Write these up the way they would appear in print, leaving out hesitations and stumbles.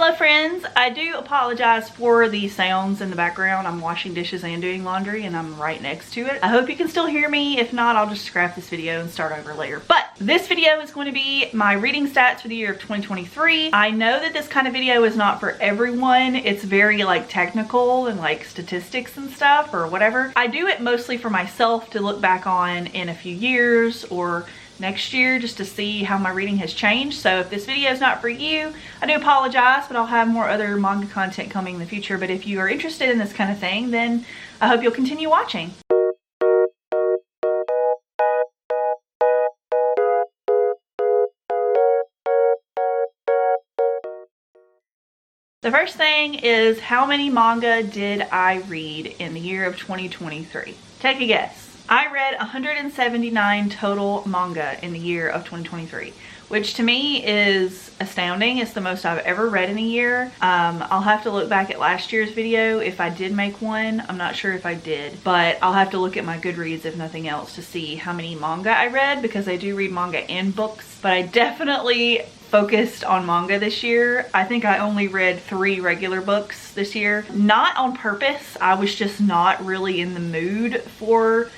Hello friends, I do apologize for the sounds in the background. I'm washing dishes and doing laundry and I'm right next to it. I hope you can still hear me. If not, I'll just scrap this video and start over later. But this video is going to be my reading stats for the year of 2023. I know that this kind of video is not for everyone. It's very like technical and like statistics and stuff or whatever. I do it mostly for myself to look back on in a few years or next year just to see how my reading has changed. So if this video is not for you, I do apologize, but I'll have more other manga content coming in the future. But if you are interested in this kind of thing, then I hope you'll continue watching. The first thing is, how many manga did I read in the year of 2023? Take a guess. I read 179 total manga in the year of 2023, which to me is astounding. It's the most I've ever read in a year. I'll have to look back at last year's video if I did make one. I'm not sure if I did, but I'll have to look at my Goodreads if nothing else to see how many manga I read, because I do read manga and books, but I definitely focused on manga this year. I think I only read 3 regular books this year. Not on purpose. I was just not really in the mood for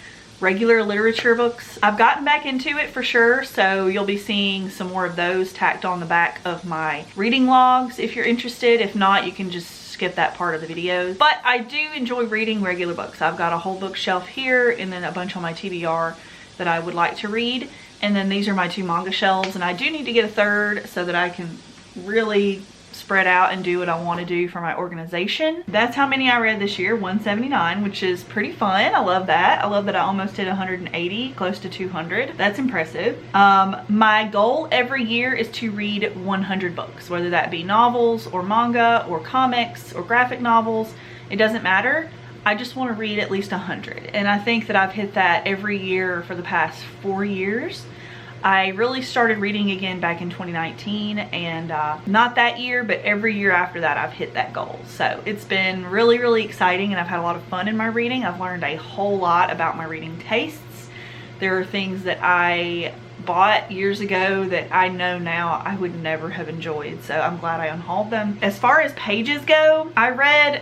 regular literature books. I've gotten back into it for sure, so you'll be seeing some more of those tacked on the back of my reading logs if you're interested. If not, you can just skip that part of the videos. But I do enjoy reading regular books. I've got a whole bookshelf here and then a bunch on my TBR that I would like to read. And then these are my 2 manga shelves, and I do need to get a third so that I can really spread out and do what I want to do for my organization. That's how many I read this year, 179, which is pretty fun. I love that. I love that I almost hit 180, close to 200. That's impressive. My goal every year is to read 100 books, whether that be novels or manga or comics or graphic novels. It doesn't matter. I just want to read at least 100. And I think that I've hit that every year for the past 4 years. I really started reading again back in 2019, and not that year, but every year after that I've hit that goal. So it's been really, really exciting, and I've had a lot of fun in my reading. I've learned a whole lot about my reading tastes. There are things that I bought years ago that I know now I would never have enjoyed, so I'm glad I unhauled them. As far as pages go, I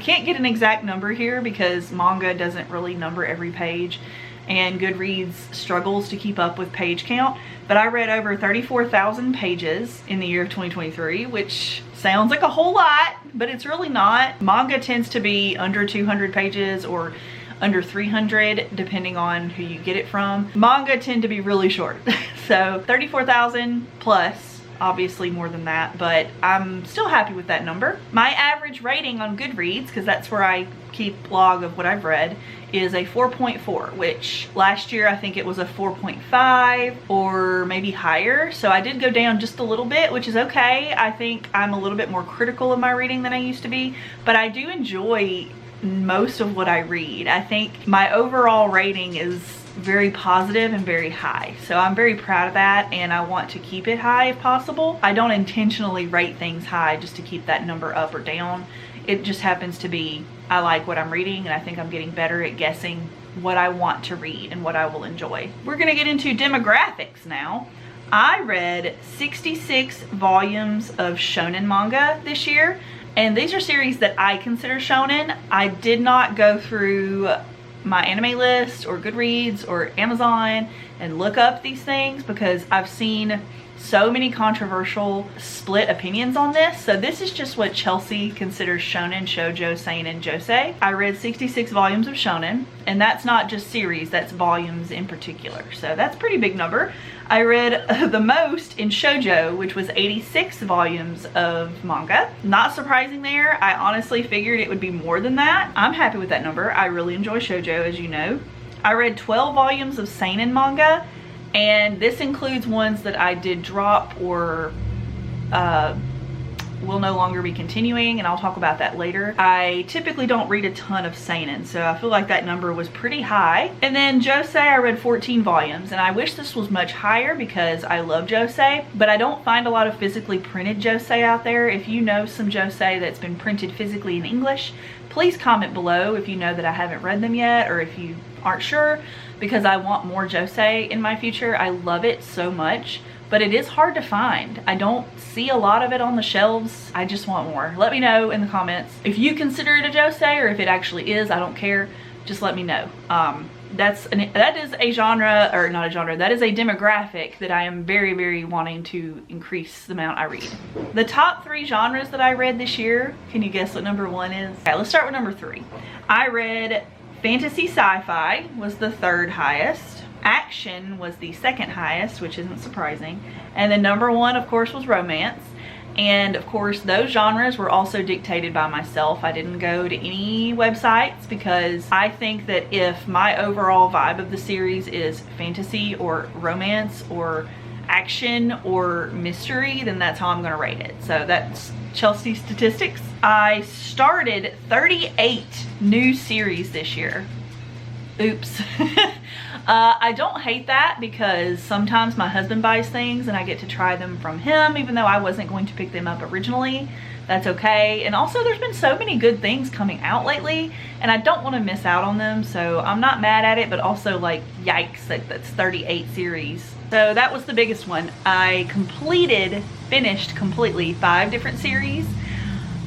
can't get an exact number here because manga doesn't really number every page, and Goodreads struggles to keep up with page count, but I read over 34,000 pages in the year of 2023, which sounds like a whole lot, but it's really not. Manga tends to be under 200 pages or under 300 depending on who you get it from. Manga tend to be really short. So 34,000 plus, obviously more than that, but I'm still happy with that number. My average rating on Goodreads, because that's where I keep log of what I've read, is a 4.4, which last year I think it was a 4.5 or maybe higher. So I did go down just a little bit, which is okay. I think I'm a little bit more critical of my reading than I used to be, but I do enjoy most of what I read. I think my overall rating is very positive and very high, so I'm very proud of that, and I want to keep it high if possible. I don't intentionally rate things high just to keep that number up or down. It just happens to be I like what I'm reading, and I think I'm getting better at guessing what I want to read and what I will enjoy. We're gonna get into demographics now. I read 66 volumes of shonen manga this year, and these are series that I consider shonen. I did not go through my anime list or Goodreads or Amazon and look up these things because I've seen so many controversial split opinions on this. So this is just what Chelsea considers shonen, shoujo, seinen, josei. I read 66 volumes of shonen, and that's not just series, that's volumes in particular. So that's a pretty big number. I read the most in shoujo, which was 86 volumes of manga. Not surprising there. I honestly figured it would be more than that. I'm happy with that number. I really enjoy shoujo, as you know. I read 12 volumes of seinen manga, and this includes ones that I did drop or will no longer be continuing, and I'll talk about that later. I typically don't read a ton of seinen, so I feel like that number was pretty high. And then josei, I read 14 volumes, and I wish this was much higher because I love josei, but I don't find a lot of physically printed josei out there. If you know some josei that's been printed physically in English, please comment below if you know that I haven't read them yet, or if you aren't sure, because I want more josei in my future. I love it so much. but it is hard to find. I don't see a lot of it on the shelves. I just want more. Let me know in the comments if you consider it a josei or if it actually is. I don't care. Just let me know. That is a genre, or not a genre, that is a demographic that I am very, very wanting to increase the amount I read. The top 3 genres that I read this year, can you guess what number 1 is? Okay, let's start with number 3. I read fantasy sci-fi was the 3rd highest. Action was the 2nd highest, which isn't surprising. And then number 1, of course, was romance. And of course, those genres were also dictated by myself. I didn't go to any websites because I think that if my overall vibe of the series is fantasy or romance or action or mystery, then that's how I'm gonna rate it. So that's Chelsea statistics. I started 38 new series this year. Oops. I don't hate that because sometimes my husband buys things and I get to try them from him, even though I wasn't going to pick them up originally. That's okay. And also there's been so many good things coming out lately and I don't want to miss out on them. So I'm not mad at it, but also like, yikes, that's 38 series. So that was the biggest one. I finished completely 5 different series.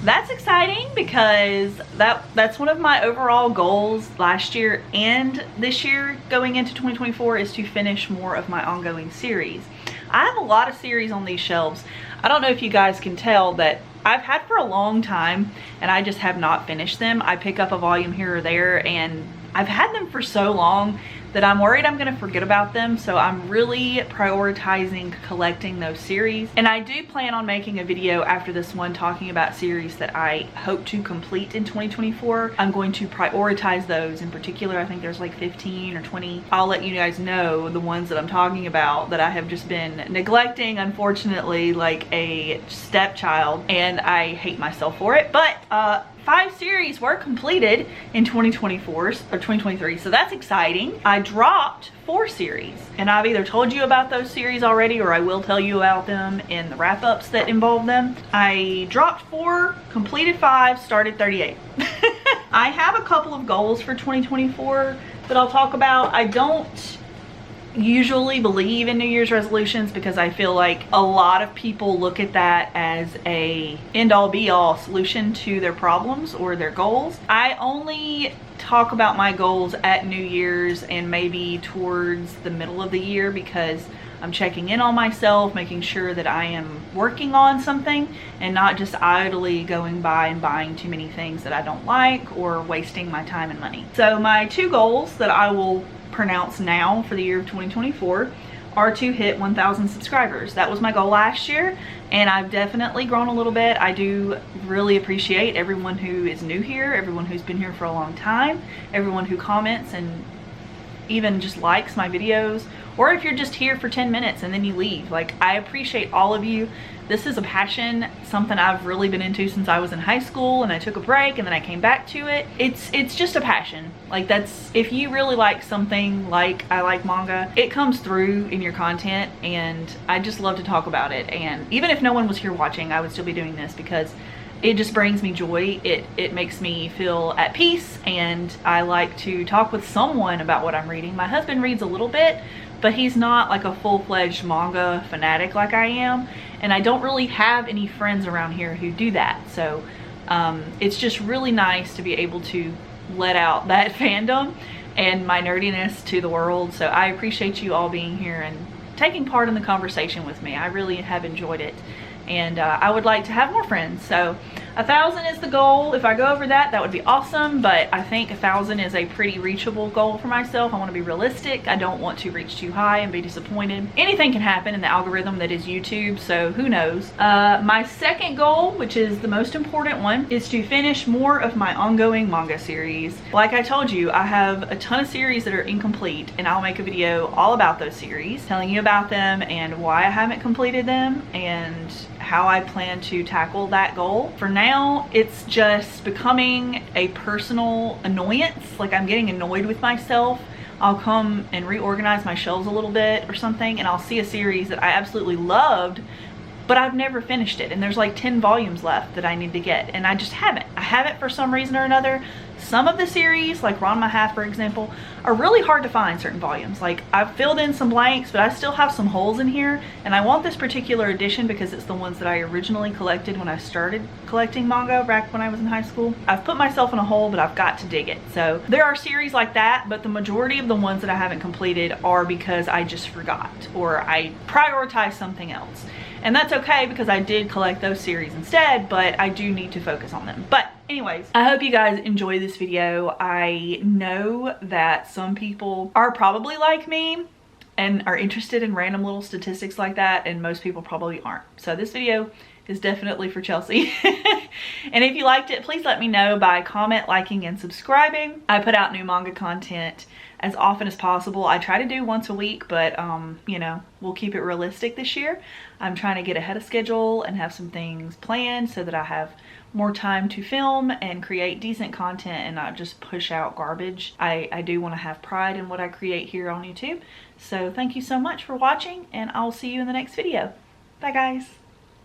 That's exciting because that's one of my overall goals last year and this year going into 2024 is to finish more of my ongoing series. I have a lot of series on these shelves. I don't know if you guys can tell that I've had for a long time and I just have not finished them. I pick up a volume here or there and I've had them for so long that I'm worried I'm gonna forget about them. So I'm really prioritizing collecting those series. And I do plan on making a video after this one talking about series that I hope to complete in 2024. I'm going to prioritize those in particular. I think there's like 15 or 20. I'll let you guys know the ones that I'm talking about that I have just been neglecting, unfortunately, like a stepchild, and I hate myself for it. But 5 series were completed in 2024 or 2023, so that's exciting. I dropped 4 series and I've either told you about those series already or I will tell you about them in the wrap-ups that involve them. I dropped 4, completed 5, started 38. I have a couple of goals for 2024 that I'll talk about. I don't usually believe in New Year's resolutions because I feel like a lot of people look at that as a end-all be-all solution to their problems or their goals. I only talk about my goals at New Year's and maybe towards the middle of the year because I'm checking in on myself, making sure that I am working on something and not just idly going by and buying too many things that I don't like or wasting my time and money. So my 2 goals that I will pronounce now for the year of 2024 are to hit 1,000 subscribers. That was my goal last year and I've definitely grown a little bit. I do really appreciate everyone who is new here, everyone who's been here for a long time, everyone who comments and even just likes my videos, or if you're just here for 10 minutes and then you leave. Like, I appreciate all of you. This is a passion, something I've really been into since I was in high school and I took a break and then I came back to it. It's just a passion. Like, that's, if you really like something like I like manga, it comes through in your content and I just love to talk about it. And even if no one was here watching, I would still be doing this because it just brings me joy. It makes me feel at peace and I like to talk with someone about what I'm reading. My husband reads a little bit, but he's not like a full-fledged manga fanatic like I am. And I don't really have any friends around here who do that. So it's just really nice to be able to let out that fandom and my nerdiness to the world. So I appreciate you all being here and taking part in the conversation with me. I really have enjoyed it. And I would like to have more friends. So 1,000 is the goal. If I go over that, that would be awesome, but I think 1,000 is a pretty reachable goal for myself. I want to be realistic. I don't want to reach too high and be disappointed. Anything can happen in the algorithm that is YouTube, so who knows. My second goal, which is the most important one, is to finish more of my ongoing manga series. Like I told you, I have a ton of series that are incomplete, and I'll make a video all about those series, telling you about them and why I haven't completed them and how I plan to tackle that goal. For now, it's just becoming a personal annoyance. Like, I'm getting annoyed with myself. I'll come and reorganize my shelves a little bit or something and I'll see a series that I absolutely loved, but I've never finished it and there's like 10 volumes left that I need to get and I just haven't. I haven't for some reason or another. Some of the series, like Ron My Half, for example, are really hard to find certain volumes. Like, I've filled in some blanks, but I still have some holes in here, and I want this particular edition because it's the ones that I originally collected when I started collecting manga back when I was in high school. I've put myself in a hole, but I've got to dig it. So there are series like that, but the majority of the ones that I haven't completed are because I just forgot or I prioritized something else. And that's okay because I did collect those series instead, but I do need to focus on them. But anyways, I hope you guys enjoy this video. I know that some people are probably like me and are interested in random little statistics like that, and most people probably aren't. So this video is definitely for Chelsea. And if you liked it, please let me know by comment, liking, and subscribing. I put out new manga content as often as possible. I try to do once a week, but you know, we'll keep it realistic this year. I'm trying to get ahead of schedule and have some things planned so that I have more time to film and create decent content and not just push out garbage. I do want to have pride in what I create here on YouTube. So thank you so much for watching, and I'll see you in the next video. Bye guys.